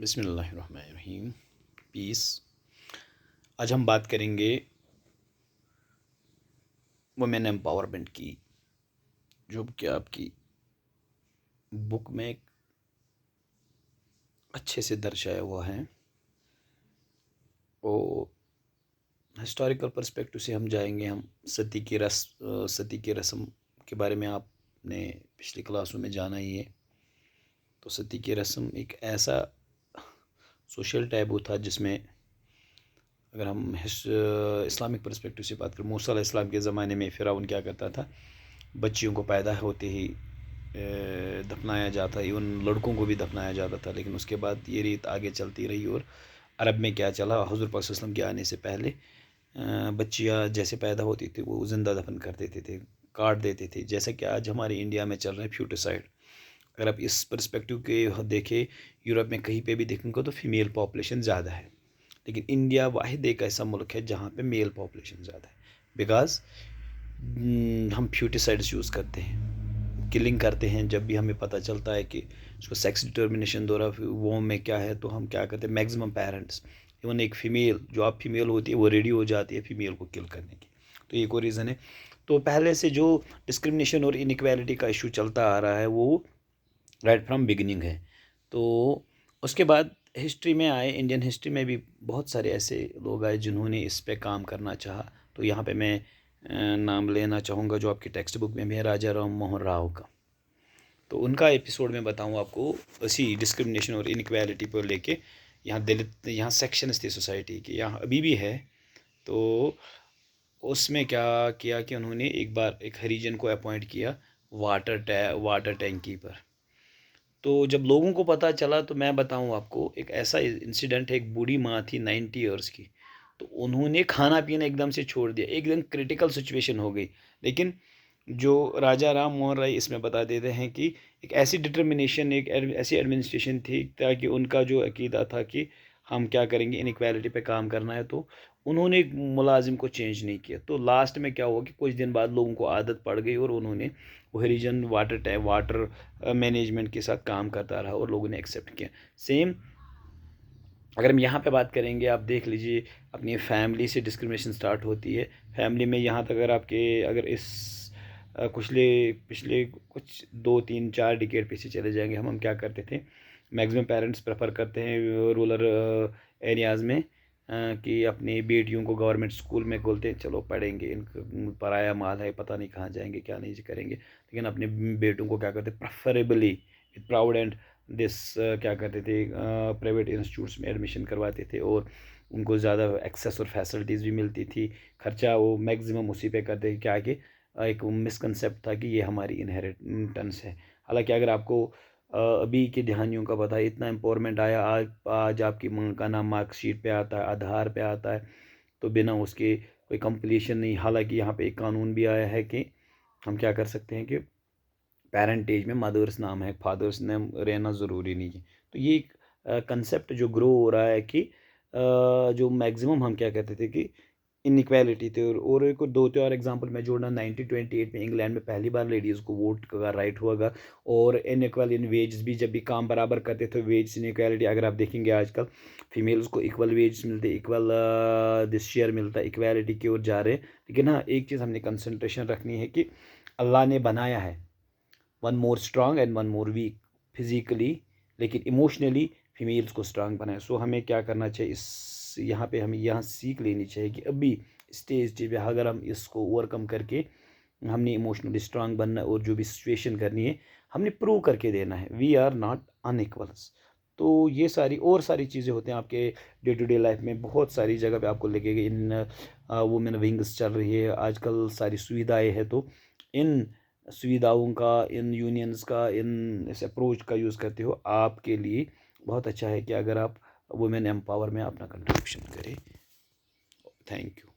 बिस्मिल्लाहिर्रहमानिर्रहीम। पीस। आज हम बात करेंगे वुमेन एम्पावरमेंट की, जो कि आपकी बुक में एक अच्छे से दर्शाया हुआ है। और हिस्टोरिकल पर्सपेक्टिव से हम जाएंगे। हम सती की रस्म के बारे में आपने पिछली क्लासों में जाना ही है। तो सती की रस्म एक ऐसा सोशल टैबू था जिसमें, अगर हम इस्लामिक पर्सपेक्टिव से बात करें, मूसा अलैहिस्सलाम के ज़माने में फ़िरौन क्या करता था, बच्चियों को पैदा होते ही दफनाया जाता, इवन लड़कों को भी दफनाया जाता था। लेकिन उसके बाद ये रीत आगे चलती रही और अरब में क्या चला, हुज़ूर पाक सल्लल्लाहु अलैहि वसल्लम के आने से पहले बच्चियाँ जैसे पैदा होती थी वो ज़िंदा दफन कर देते थे, काट देते थे, जैसा कि आज हमारे इंडिया में चल रहा है फ्यूटिसाइड। अगर आप इस पर्सपेक्टिव के देखें, यूरोप में कहीं पे भी देखेंगे तो फीमेल पॉपुलेशन ज़्यादा है, लेकिन इंडिया वाहिद एक ऐसा मुल्क है जहाँ पे मेल पॉपुलेशन ज़्यादा है। बिकॉज हम फ्यूटिसाइड्स यूज़ करते हैं, किलिंग करते हैं। जब भी हमें पता चलता है कि उसको सेक्स डिटर्मिनेशन दौरा वो में क्या है, तो हम क्या करते हैं, मैक्सिमम पेरेंट्स, इवन एक फ़ीमेल जो आप फीमेल होती है वो रेडी हो जाती है फीमेल को किल करने की। तो एक और रीज़न है। तो पहले से जो डिस्क्रिमिनेशन और इनइक्वालिटी का इशू चलता आ रहा है वो राइट फ्रॉम बिगिनिंग है। तो उसके बाद हिस्ट्री में आए, इंडियन हिस्ट्री में भी बहुत सारे ऐसे लोग आए जिन्होंने इस पे काम करना चाहा। तो यहाँ पे मैं नाम लेना चाहूँगा जो आपकी टेक्स्ट बुक में भी है, राजा राम मोहन राव का। तो उनका एपिसोड में बताऊँ आपको, इसी डिस्क्रिमिनेशन और इनइक्वालिटी पर लेके। यहाँ दलित, यहाँ सेक्शंस थे सोसाइटी के, यहाँ अभी भी है। तो उसमें क्या किया कि उन्होंने एक बार एक हरिजन को अपॉइंट किया वाटर टैंकी पर। तो जब लोगों को पता चला, तो मैं बताऊं आपको, एक ऐसा इंसिडेंट है, एक बूढ़ी माँ थी 90 ईयर्स की। तो उन्होंने खाना पीना एकदम से छोड़ दिया, एकदम क्रिटिकल सिचुएशन हो गई। लेकिन जो राजा राम मोहन राय इसमें बता देते हैं कि एक ऐसी डिटर्मिनेशन, एक ऐसी एडमिनिस्ट्रेशन थी, ताकि उनका जो अकीदा था कि हम क्या करेंगे, इनइक्वालिटी पे काम करना है। तो उन्होंने मुलाजिम को चेंज नहीं किया। तो लास्ट में क्या हुआ कि कुछ दिन बाद लोगों को आदत पड़ गई और उन्होंने वो हरिजन वाटर मैनेजमेंट के साथ काम करता रहा और लोगों ने एक्सेप्ट किया। सेम अगर हम यहाँ पे बात करेंगे, आप देख लीजिए, अपनी फैमिली से डिस्क्रिमिनेशन स्टार्ट होती है। फैमिली में यहाँ तक अगर इस पिछले कुछ 2 3 4 डिकेड पीछे चले जाएंगे, हम क्या करते थे, मैक्सिमम पेरेंट्स प्रेफर करते हैं रूरल एरियाज़ में कि अपनी बेटियों को गवर्नमेंट स्कूल में खोलते हैं, चलो पढ़ेंगे, इनका पराया माल है, पता नहीं कहाँ जाएंगे क्या नहीं करेंगे। लेकिन अपने बेटों को क्या करते, preferably with proud and this क्या करते थे, प्राइवेट इंस्टीट्यूट्स में एडमिशन करवाते थे और उनको ज़्यादा एक्सेस और फैसिलिटीज़ भी मिलती थी। खर्चा वो मैक्सिमम उसी पे करते, क्या कि एक मिसकंसेप्ट था कि ये हमारी इनहेरिटेंस है। हालांकि अगर आपको अभी के ध्यानियों का पता है, इतना एम्पावरमेंट आया, आज आपकी माँ का नाम मार्कशीट पे आता है, आधार पे आता है, तो बिना उसके कोई कंप्लीशन नहीं। हालांकि यहाँ पे एक कानून भी आया है कि हम क्या कर सकते हैं कि पेरेंटेज में मदर्स नाम है, फादर्स नेम रहना ज़रूरी नहीं है। तो ये एक कंसेप्ट जो ग्रो हो रहा है कि जो मैक्सिमम हम क्या कहते थे कि इनइक्वालिटी थे। और एक दो और एग्जांपल मैं जोड़ना, 1928 में इंग्लैंड में पहली बार लेडीज़ को वोट का राइट हुआ। और इनइक्वल इन वेजेस भी, जब भी काम बराबर करते थे, वेज इनइक्वालिटी अगर आप देखेंगे आजकल फीमेल्स को इक्वल वेज मिलते, इक्वल दिस शेयर मिलता है, इक्वालिटी की ओर जा रहे हैं। लेकिन हाँ, एक चीज़ हमने कंसंट्रेशन रखनी है कि अल्लाह ने बनाया है one more strong and one more weak physically, लेकिन इमोशनली फीमेल्स को स्ट्रांग बनाए। सो हमें क्या करना चाहिए, इस यहाँ पे हमें यहाँ सीख लेनी चाहिए कि अभी स्टेज पे अगर हम इसको ओवरकम करके हमने इमोशनली स्ट्रांग बनना है और जो भी सिचुएशन करनी है हमने प्रूव करके देना है, वी आर नॉट अनइक्वल्स। तो ये सारी चीज़ें होते हैं आपके डे टू डे लाइफ में। बहुत सारी जगह पे आपको लगेगा इन वुमेन विंग्स चल रही है आजकल, सारी सुविधाएं हैं। तो इन सुविधाओं का, इन यूनियंस का, इन इस अप्रोच का यूज़ करते हो, आपके लिए बहुत अच्छा है कि अगर आप वुमेन एम्पावर में अपना कंट्रीब्यूशन करें। Thank you.